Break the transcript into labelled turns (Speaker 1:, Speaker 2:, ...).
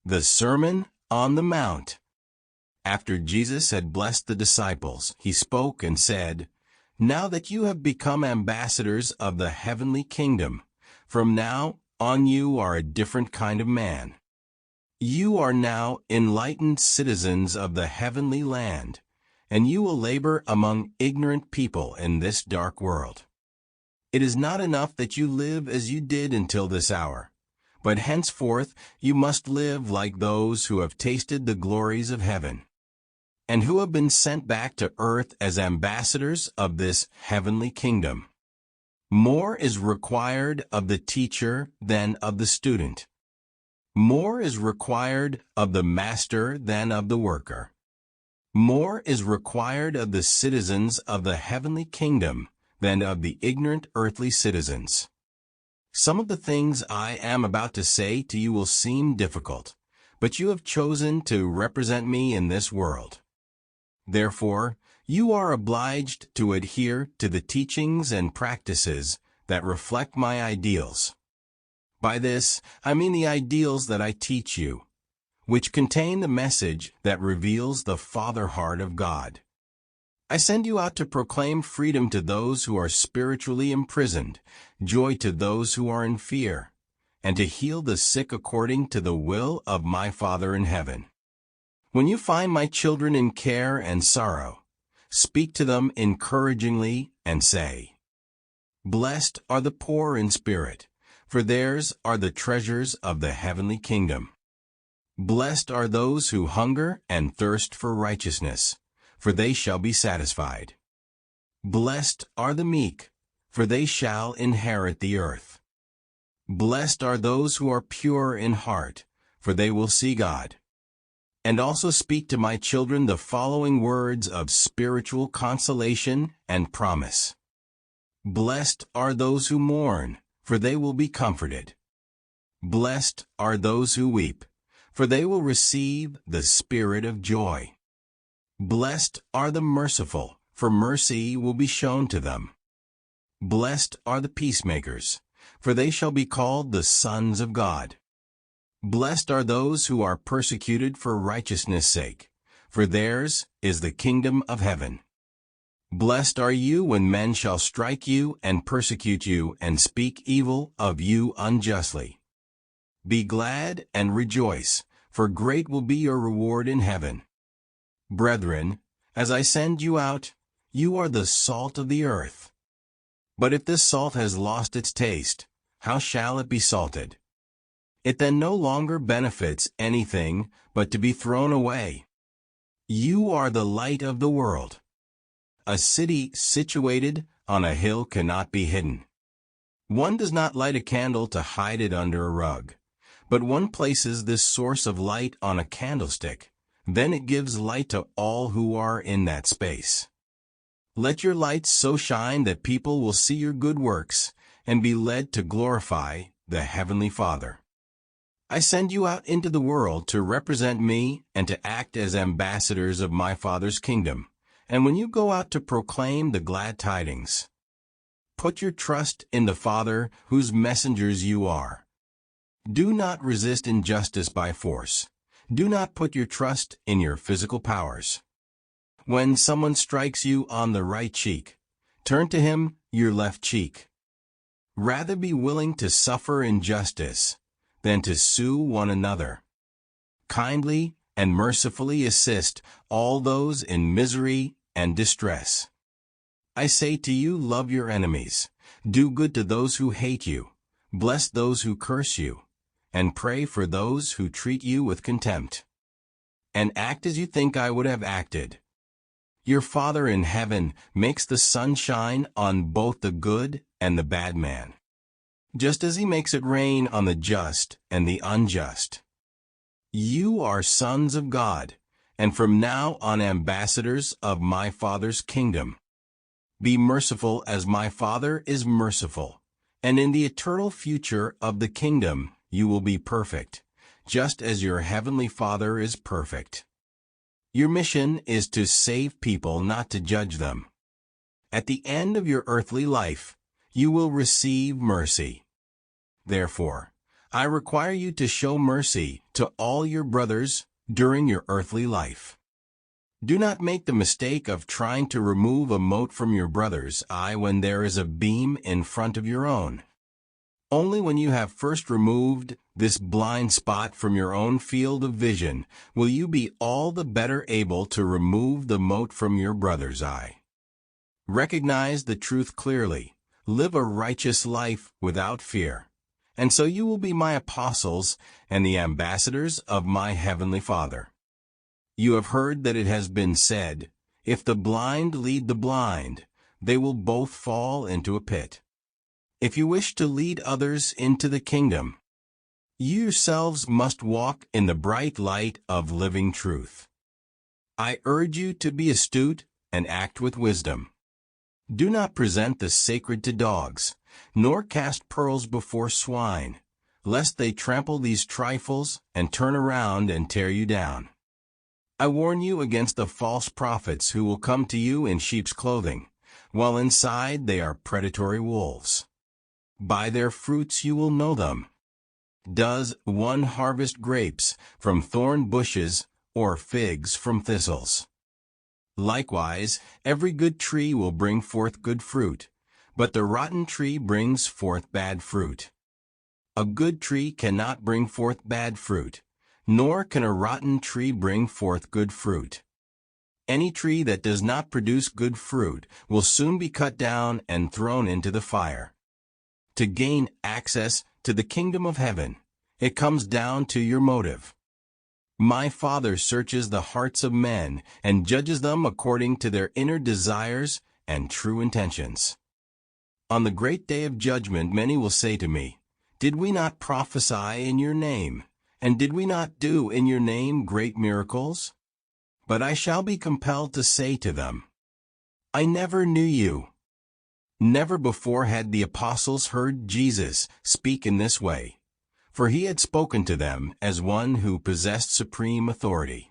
Speaker 1: The Sermon on the Mount. After Jesus had blessed the disciples, he spoke and said, "Now that you have become ambassadors of the heavenly kingdom, from now on you are a different kind of man. You are now enlightened citizens of the heavenly land, and you will labor among ignorant people in this dark world. It is not enough that you live as you did until this hour, but henceforth you must live like those who have tasted the glories of heaven, and who have been sent back to earth as ambassadors of this heavenly kingdom. More is required of the teacher than of the student. More is required of the master than of the worker. More is required of the citizens of the heavenly kingdom than of the ignorant earthly citizens." Some of the things I am about to say to you will seem difficult, but you have chosen to represent me in this world. Therefore, you are obliged to adhere to the teachings and practices that reflect my ideals. By this, I mean the ideals that I teach you, which contain the message that reveals the Father heart of God. I send you out to proclaim freedom to those who are spiritually imprisoned, joy to those who are in fear, and to heal the sick according to the will of my Father in heaven. When you find my children in care and sorrow, speak to them encouragingly and say, "Blessed are the poor in spirit, for theirs are the treasures of the heavenly kingdom. Blessed are those who hunger and thirst for righteousness, for they shall be satisfied. Blessed are the meek, for they shall inherit the earth. Blessed are those who are pure in heart, for they will see God." And also speak to my children the following words of spiritual consolation and promise. Blessed are those who mourn, for they will be comforted. Blessed are those who weep, for they will receive the spirit of joy. Blessed are the merciful, for mercy will be shown to them. Blessed are the peacemakers, for they shall be called the sons of God. Blessed are those who are persecuted for righteousness' sake, for theirs is the kingdom of heaven. Blessed are you when men shall strike you and persecute you and speak evil of you unjustly. Be glad and rejoice, for great will be your reward in heaven. Brethren, as I send you out, you are the salt of the earth. But if this salt has lost its taste, how shall it be salted? It then no longer benefits anything but to be thrown away. You are the light of the world. A city situated on a hill cannot be hidden. One does not light a candle to hide it under a rug, but one places this source of light on a candlestick. Then it gives light to all who are in that space. Let your light so shine that people will see your good works and be led to glorify the Heavenly Father. I send you out into the world to represent me and to act as ambassadors of my Father's kingdom. And when you go out to proclaim the glad tidings, put your trust in the Father whose messengers you are. Do not resist injustice by force. Do not put your trust in your physical powers. When someone strikes you on the right cheek, turn to him your left cheek. Rather be willing to suffer injustice than to sue one another. Kindly and mercifully assist all those in misery and distress. I say to you, love your enemies, do good to those who hate you, bless those who curse you, and pray for those who treat you with contempt. And act as you think I would have acted. Your Father in heaven makes the sun shine on both the good and the bad man, just as he makes it rain on the just and the unjust. You are sons of God, and from now on ambassadors of my Father's kingdom. Be merciful as my Father is merciful, and in the eternal future of the kingdom you will be perfect, just as your heavenly Father is perfect. Your mission is to save people, not to judge them. At the end of your earthly life, you will receive mercy. Therefore, I require you to show mercy to all your brothers during your earthly life. Do not make the mistake of trying to remove a mote from your brother's eye when there is a beam in front of your own. Only when you have first removed this blind spot from your own field of vision will you be all the better able to remove the mote from your brother's eye. Recognize the truth clearly. Live a righteous life without fear. And so you will be my apostles and the ambassadors of my heavenly Father. You have heard that it has been said, if the blind lead the blind, they will both fall into a pit. If you wish to lead others into the kingdom, you yourselves must walk in the bright light of living truth. I urge you to be astute and act with wisdom. Do not present the sacred to dogs, nor cast pearls before swine, lest they trample these trifles and turn around and tear you down. I warn you against the false prophets who will come to you in sheep's clothing, while inside they are predatory wolves. By their fruits you will know them. Does one harvest grapes from thorn bushes or figs from thistles? Likewise, every good tree will bring forth good fruit, but the rotten tree brings forth bad fruit. A good tree cannot bring forth bad fruit, nor can a rotten tree bring forth good fruit. Any tree that does not produce good fruit will soon be cut down and thrown into the fire. To gain access to the kingdom of heaven, it comes down to your motive. My Father searches the hearts of men and judges them according to their inner desires and true intentions. On the great day of judgment many will say to me, Did we not prophesy in your name? And did we not do in your name great miracles? But I shall be compelled to say to them, I never knew you. Never before had the apostles heard Jesus speak in this way, for he had spoken to them as one who possessed supreme authority.